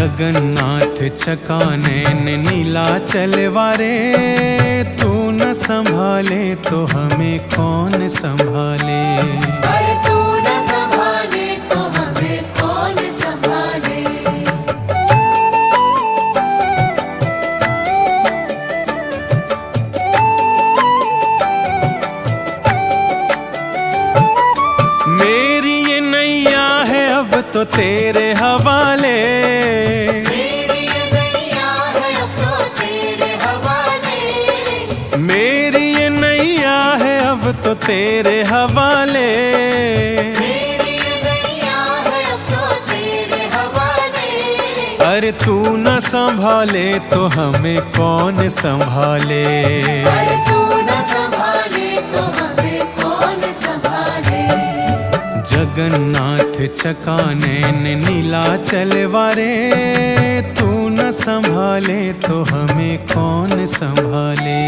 जगन्नाथ चकानैन नीलाचल वारे, तू न संभाले तो हमें कौन संभाले। अरे तू न संभाले तो हमें कौन संभाले। मेरी ये नैया है अब तो तेरे हवाले, मेरी ये नैया है अब तो तेरे हवाले। मेरी ये नैया है अब तो तेरे हवाले। मेरी ये नैया है अब तो तेरे हवाले। अरे तू न संभाले तो हमें कौन संभाले। अरे तू न संभाले तो हमें कौन संभाले। जगन्नाथ चकानैन नीलाचल वारे, तू न संभाले तो हमें कौन संभाले।